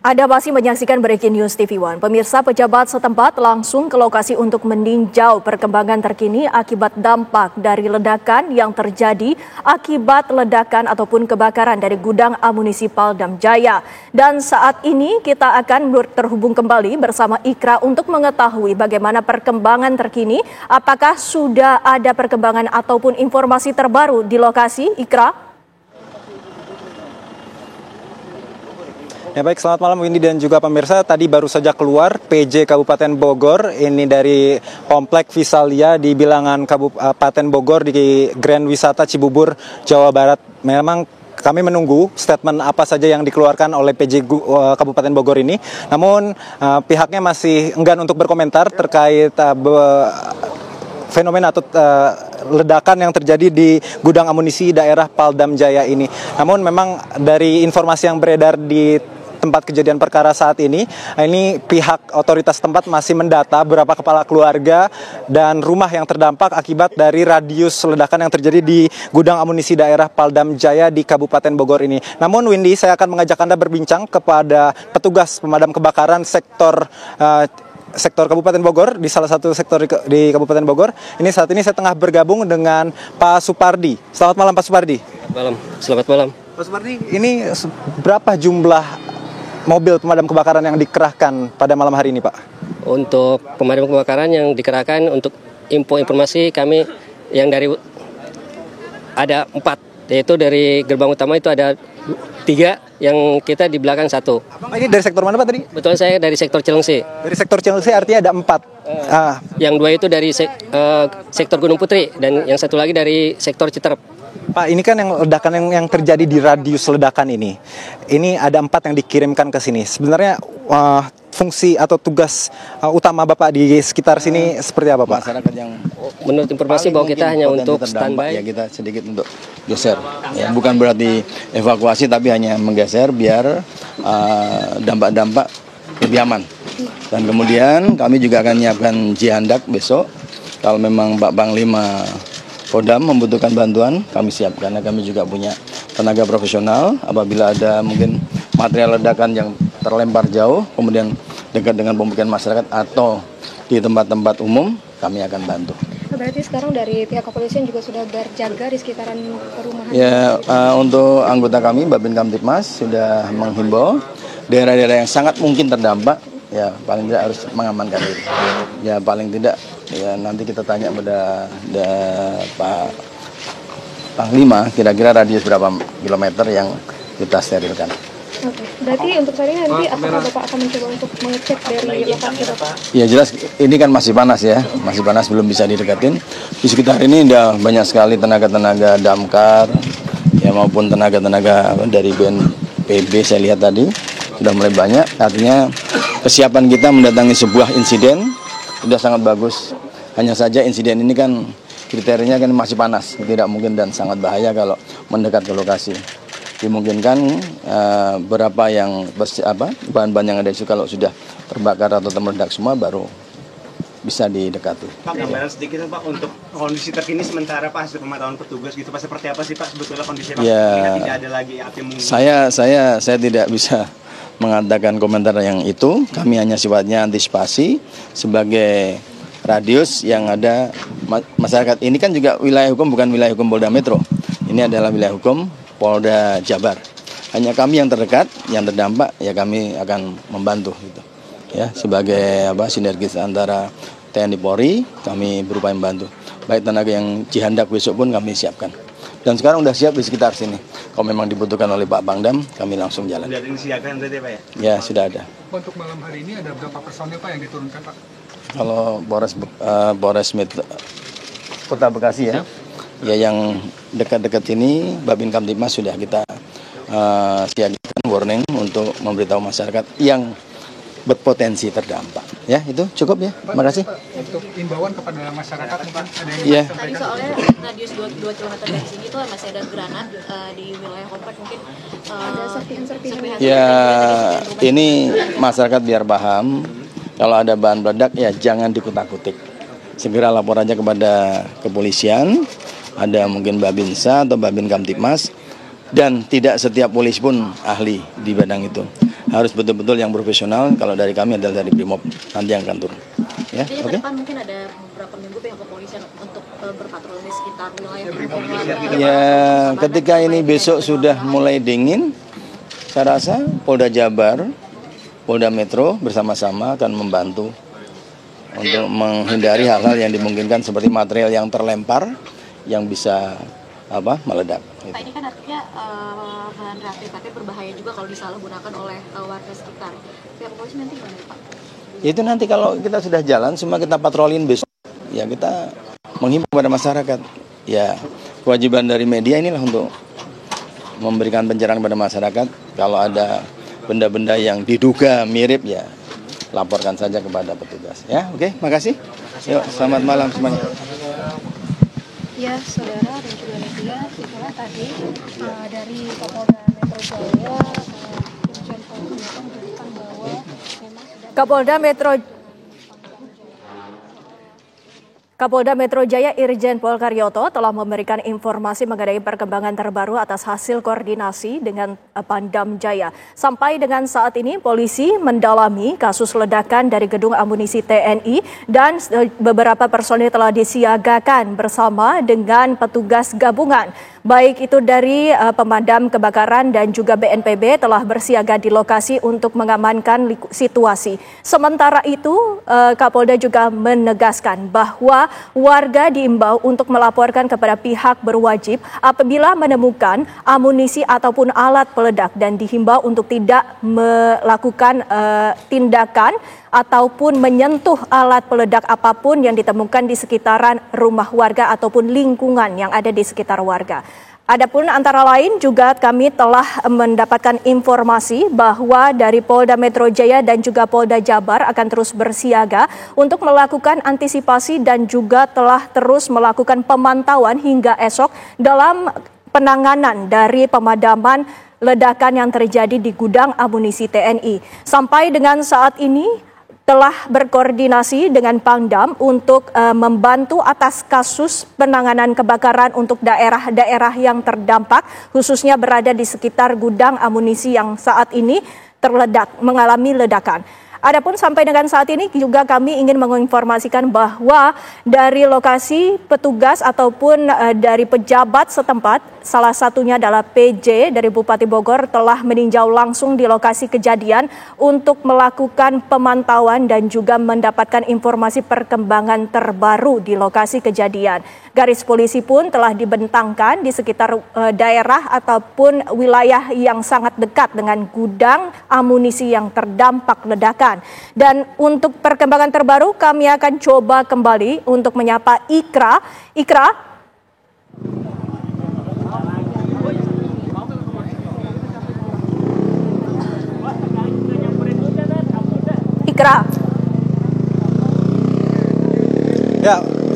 Anda masih menyaksikan Breaking News TV One. Pemirsa, pejabat setempat langsung ke lokasi untuk meninjau perkembangan terkini akibat dampak dari ledakan yang terjadi akibat ledakan ataupun kebakaran dari gudang amunisi Paldam Jaya. Dan saat ini kita akan terhubung kembali bersama Ikra untuk mengetahui bagaimana perkembangan terkini. Apakah sudah ada perkembangan ataupun informasi terbaru di lokasi, Ikra? Ya baik, selamat malam Windy dan juga pemirsa. Tadi baru saja keluar PJ Kabupaten Bogor, ini dari Komplek Visalia di Bilangan Kabupaten Bogor di Grand Wisata Cibubur, Jawa Barat. Memang kami menunggu statement apa saja yang dikeluarkan oleh PJ Kabupaten Bogor ini. Namun pihaknya masih enggan untuk berkomentar terkait fenomena atau ledakan yang terjadi di gudang amunisi daerah Paldam Jaya ini. Namun memang dari informasi yang beredar di tempat kejadian perkara saat ini pihak otoritas tempat masih mendata berapa kepala keluarga dan rumah yang terdampak akibat dari radius ledakan yang terjadi di gudang amunisi daerah Paldam Jaya di Kabupaten Bogor ini. Namun Windy, saya akan mengajak Anda berbincang kepada petugas pemadam kebakaran sektor Kabupaten Bogor, di salah satu sektor di Kabupaten Bogor. Ini saat ini saya tengah bergabung dengan Pak Supardi. Selamat malam Pak Supardi. Selamat malam. Pak Supardi, ini berapa jumlah mobil pemadam kebakaran yang dikerahkan pada malam hari ini, Pak? Untuk pemadam kebakaran yang dikerahkan, untuk informasi kami yang dari ada 4, yaitu dari gerbang utama itu ada 3, yang kita di belakang 1. Ini dari sektor mana Pak tadi? Betul, saya dari sektor Cilengsi. Dari sektor Cilengsi artinya ada 4. Yang 2 itu dari sektor Gunung Putri dan yang 1 lagi dari sektor Citerep. Pak, ini kan yang ledakan yang terjadi di radius ledakan ini. Ini ada 4 yang dikirimkan ke sini. Sebenarnya fungsi atau tugas utama Bapak di sekitar sini seperti apa, Pak? Masyarakat yang menurut informasi bahwa kita hanya untuk standby. Ya, kita sedikit untuk geser. Ya, bukan berarti evakuasi, tapi hanya menggeser biar dampak-dampak lebih aman. Dan kemudian kami juga akan menyiapkan jihandak besok. Kalau memang Pak Panglima Kodam membutuhkan bantuan, kami siap, karena kami juga punya tenaga profesional. Apabila ada mungkin material ledakan yang terlempar jauh, kemudian dekat dengan pemukiman masyarakat atau di tempat-tempat umum, kami akan bantu. Berarti sekarang dari pihak kepolisian juga sudah berjaga di sekitaran perumahan? Ya, untuk anggota kami, Babin Kamtipmas sudah menghimbau daerah-daerah yang sangat mungkin terdampak, ya paling tidak harus mengamankan diri. Ya paling tidak, ya nanti kita tanya pada Pak Panglima kira-kira radius berapa kilometer yang kita sterilkan. Oke, berarti untuk saat ini nanti apakah Bapak akan mencoba untuk mengecek dari lokasi Bapak? Ya jelas ini kan masih panas ya, masih panas, belum bisa didekatin. Di sekitar ini udah banyak sekali tenaga-tenaga damkar ya maupun tenaga-tenaga dari BNPB saya lihat tadi sudah mulai banyak. Artinya kesiapan kita mendatangi sebuah insiden sudah sangat bagus. Hanya saja insiden ini kan kriterianya kan masih panas, tidak mungkin dan sangat bahaya kalau mendekat ke lokasi. Dimungkinkan berapa yang bahan-bahan yang ada itu kalau sudah terbakar atau meledak semua baru bisa didekati. Pak, gambaran sedikit Pak untuk kondisi terkini sementara Pak hasil pemantauan petugas gitu Pak, seperti apa sih Pak sebetulnya kondisi Pak? Ya, tidak ada lagi api mungkin. Saya tidak bisa mengatakan komentar yang itu. Kami hanya sifatnya antisipasi sebagai radius yang ada masyarakat. Ini kan juga wilayah hukum, bukan wilayah hukum Polda Metro. Ini adalah wilayah hukum Polda Jabar. Hanya kami yang terdekat, yang terdampak, ya kami akan membantu gitu. Ya, sebagai sinergis antara TNI Polri, kami berupaya membantu. Baik tenaga yang jihandak besok pun kami siapkan. Dan sekarang udah siap di sekitar sini. Kalau memang dibutuhkan oleh Pak Pangdam, kami langsung jalan. Sudah disiapkan berarti Pak ya? Ya, sudah ada. Untuk malam hari ini ada berapa personil Pak yang diturunkan Pak? Kalau Polres Metro Kota Bekasi ya, ya yang dekat-dekat ini Babin Kamtipmas sudah kita siagakan warning untuk memberitahu masyarakat yang berpotensi terdampak. Ya, itu cukup ya. Terima kasih. Untuk imbauan kepada masyarakat mungkin ada yang Iya. Tadi soalnya radius 2 km dari sini tuh masih ada granat di wilayah komplek, mungkin ada serpihan. Ya, ini masyarakat biar paham. Kalau ada bahan peledak ya jangan dikutak-kutik. Segera lapor aja kepada kepolisian. Ada mungkin Babinsa atau Babin Kamtipmas. Dan tidak setiap polisi pun ahli di bidang itu. harus betul-betul yang profesional. Kalau dari kami adalah dari Brimob nanti yang akan turun. Ya, Jadi oke. ke depan mungkin ada beberapa minggu pihak kepolisian untuk berpatroli di sekitar wilayah Ya, ketika ini besok sudah mulai dingin, saya rasa Polda Jabar, Polda Metro bersama-sama akan membantu untuk menghindari hal-hal yang dimungkinkan seperti material yang terlempar yang bisa meledak. Pak, ini kan artinya bahan reaktif katanya berbahaya juga kalau disalahgunakan oleh warga sekitar. Pihak polisi nanti gimana, Pak? Itu nanti kalau kita sudah jalan, semua kita patrolin besok, ya kita menghimbau kepada masyarakat. Ya, kewajiban dari media inilah untuk memberikan pencerahan kepada masyarakat. Kalau ada benda-benda yang diduga mirip, ya laporkan saja kepada petugas. Ya, oke, makasih. Yuk, selamat malam semuanya. Ya, saudara dan juga media, itulah tadi dari Kapolda Metro Jaya, Irjen Pol Karyoto menjelaskan bahwa memang sudah Kapolda Metro Jaya Irjen Pol Karyoto telah memberikan informasi mengenai perkembangan terbaru atas hasil koordinasi dengan Paldam Jaya. Sampai dengan saat ini, polisi mendalami kasus ledakan dari gedung amunisi TNI dan beberapa personil telah disiagakan bersama dengan petugas gabungan. Baik itu dari pemadam kebakaran dan juga BNPB telah bersiaga di lokasi untuk mengamankan situasi. Sementara itu, Kapolda juga menegaskan bahwa warga diimbau untuk melaporkan kepada pihak berwajib apabila menemukan amunisi ataupun alat peledak dan dihimbau untuk tidak melakukan tindakan ataupun menyentuh alat peledak apapun yang ditemukan di sekitaran rumah warga ataupun lingkungan yang ada di sekitar warga. Adapun antara lain juga kami telah mendapatkan informasi bahwa dari Polda Metro Jaya dan juga Polda Jabar akan terus bersiaga untuk melakukan antisipasi dan juga telah terus melakukan pemantauan hingga esok dalam penanganan dari pemadaman ledakan yang terjadi di gudang amunisi TNI. Sampai dengan saat ini telah berkoordinasi dengan Pangdam untuk membantu atas kasus penanganan kebakaran untuk daerah-daerah yang terdampak, khususnya berada di sekitar gudang amunisi yang saat ini mengalami ledakan. Adapun sampai dengan saat ini juga kami ingin menginformasikan bahwa dari lokasi petugas ataupun dari pejabat setempat, salah satunya adalah PJ dari Bupati Bogor telah meninjau langsung di lokasi kejadian untuk melakukan pemantauan dan juga mendapatkan informasi perkembangan terbaru di lokasi kejadian. Garis polisi pun telah dibentangkan di sekitar daerah ataupun wilayah yang sangat dekat dengan gudang amunisi yang terdampak ledakan. Dan untuk perkembangan terbaru kami akan coba kembali untuk menyapa Ikra. Ikra.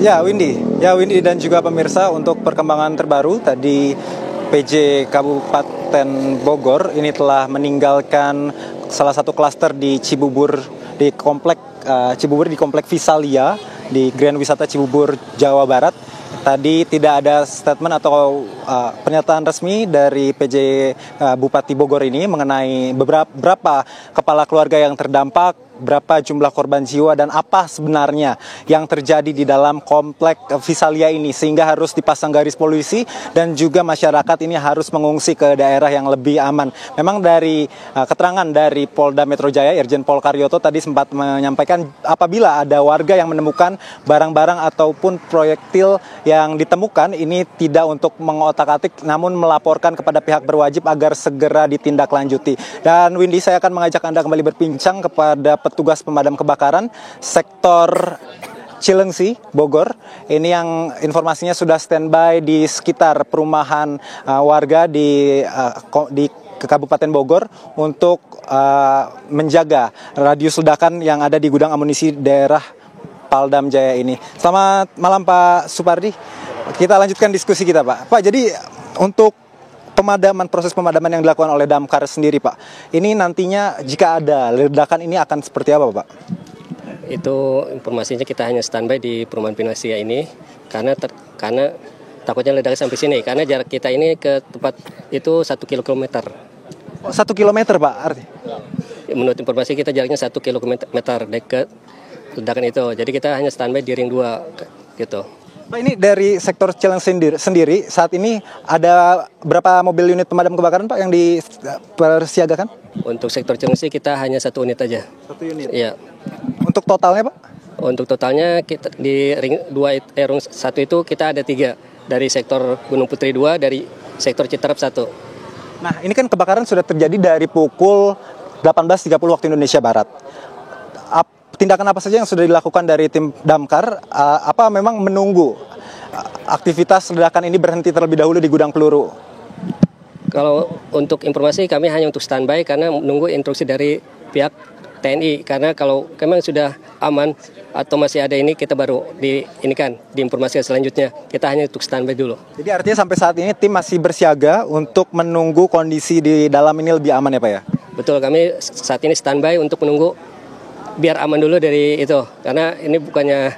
Ya Windy dan juga pemirsa, untuk perkembangan terbaru tadi PJ Kabupaten Bogor ini telah meninggalkan salah satu klaster di Cibubur di komplek Visalia di Grand Wisata Cibubur, Jawa Barat. Tadi tidak ada statement atau pernyataan resmi dari PJ Bupati Bogor ini mengenai berapa kepala keluarga yang terdampak, berapa jumlah korban jiwa, dan apa sebenarnya yang terjadi di dalam komplek Visalia ini, sehingga harus dipasang garis polisi dan juga masyarakat ini harus mengungsi ke daerah yang lebih aman. Memang dari keterangan dari Polda Metro Jaya, Irjen Pol Karyoto tadi sempat menyampaikan apabila ada warga yang menemukan barang-barang ataupun proyektil yang ditemukan ini tidak untuk mengotak-atik namun melaporkan kepada pihak berwajib agar segera ditindaklanjuti. Dan Windy, saya akan mengajak Anda kembali berbincang kepada petugas pemadam kebakaran sektor Cilengsi, Bogor. Ini yang informasinya sudah standby di sekitar perumahan warga di Kabupaten Bogor untuk menjaga radius ledakan yang ada di gudang amunisi daerah Paldam Jaya ini. Selamat malam Pak Supardi. Kita lanjutkan diskusi kita Pak. Pak, jadi untuk proses pemadaman yang dilakukan oleh Damkar sendiri Pak, ini nantinya jika ada ledakan ini akan seperti apa Pak? Itu informasinya kita hanya standby di perumahan Pinasia ini karena takutnya ledakan sampai sini, karena jarak kita ini ke tempat itu 1 kilometer. 1 kilometer Pak arti? menurut informasi kita jaraknya 1 kilometer dekat ledakan itu. Jadi kita hanya standby di ring 2 gitu. Pak, ini dari sektor Cilengsi sendiri saat ini ada berapa mobil unit pemadam kebakaran Pak yang dipersiagakan? Untuk sektor Cilengsi kita hanya 1 unit aja. 1 unit? Iya. Untuk totalnya Pak? Untuk totalnya kita di ring 2 ring 1 itu kita ada 3 dari sektor Gunung Putri 2, dari sektor Citerap 1. Nah, ini kan kebakaran sudah terjadi dari pukul 18.30 waktu Indonesia Barat. Tindakan apa saja yang sudah dilakukan dari tim damkar? Apa memang menunggu aktivitas ledakan ini berhenti terlebih dahulu di gudang peluru? Kalau untuk informasi kami hanya untuk standby karena menunggu instruksi dari pihak TNI. Karena kalau memang sudah aman atau masih ada ini, kita baru diinformasikan selanjutnya. Kita hanya untuk standby dulu. Jadi artinya sampai saat ini tim masih bersiaga untuk menunggu kondisi di dalam ini lebih aman ya Pak ya? Betul, kami saat ini standby untuk menunggu biar aman dulu dari itu, karena ini bukannya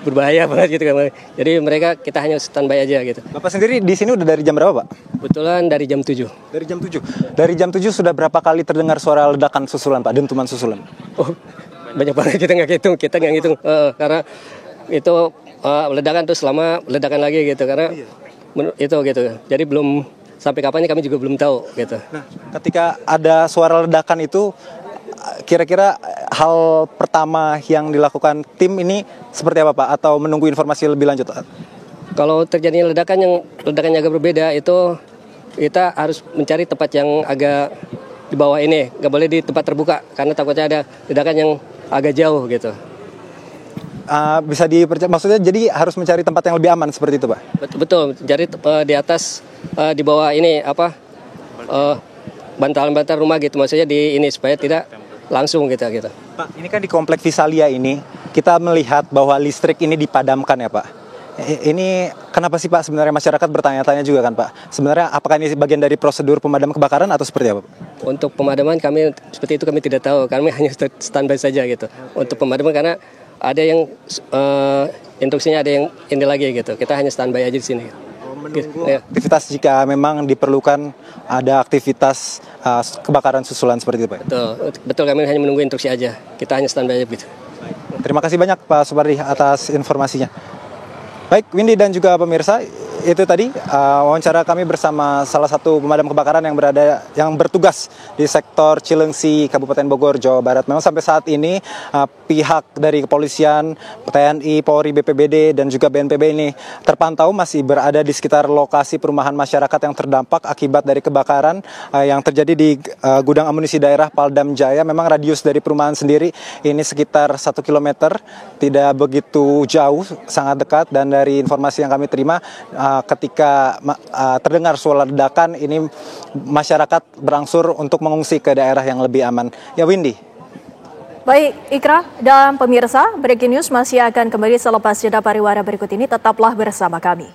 berbahaya banget gitu kan. Jadi kita hanya standby aja gitu. Bapak sendiri di sini udah dari jam berapa Pak? Kebetulan dari jam 7. Dari jam 7. Dari jam 7 sudah berapa kali terdengar suara ledakan susulan Pak, dentuman susulan? Oh, banyak banget, kita nggak ngitung. Karena itu ledakan terus selama ledakan lagi gitu, karena itu gitu. Jadi belum sampai kapannya kami juga belum tahu gitu. Nah, ketika ada suara ledakan itu, kira-kira hal pertama yang dilakukan tim ini seperti apa Pak? Atau menunggu informasi lebih lanjut? Kalau terjadi ledakan yang agak berbeda, itu kita harus mencari tempat yang agak di bawah ini. Nggak boleh di tempat terbuka, karena takutnya ada ledakan yang agak jauh gitu. Bisa maksudnya jadi harus mencari tempat yang lebih aman seperti itu Pak? Betul, cari di atas, di bawah ini bantalan-bantalan rumah gitu, maksudnya di ini supaya tidak langsung gitu. Pak, ini kan di Komplek Visalia ini kita melihat bahwa listrik ini dipadamkan ya Pak. Ini kenapa sih Pak sebenarnya masyarakat bertanya-tanya juga kan Pak? Sebenarnya apakah ini bagian dari prosedur pemadam kebakaran atau seperti apa Pak? Untuk pemadaman seperti itu kami tidak tahu, kami hanya standby saja gitu. Untuk pemadaman karena ada yang instruksinya ada yang ini lagi gitu. Kita hanya standby aja di sini. Menunggu aktivitas jika memang diperlukan ada aktivitas kebakaran susulan seperti itu Pak. Betul, kami hanya menunggu instruksi aja. Kita hanya standby aja gitu. Terima kasih banyak Pak Supardi atas informasinya. Baik, Windy dan juga pemirsa, itu tadi wawancara kami bersama salah satu pemadam kebakaran yang bertugas di sektor Cilengsi, Kabupaten Bogor, Jawa Barat. Memang sampai saat ini pihak dari kepolisian, TNI, Polri, BPBD dan juga BNPB ini terpantau masih berada di sekitar lokasi perumahan masyarakat yang terdampak akibat dari kebakaran yang terjadi di gudang amunisi daerah Paldam Jaya. Memang radius dari perumahan sendiri ini sekitar 1 km, tidak begitu jauh, sangat dekat. Dan dari informasi yang kami terima, ketika terdengar suara ledakan ini masyarakat berangsur untuk mengungsi ke daerah yang lebih aman. Ya Windy. Baik, Ikra dan pemirsa, Breaking News masih akan kembali selepas jeda pariwara berikut ini. Tetaplah bersama kami.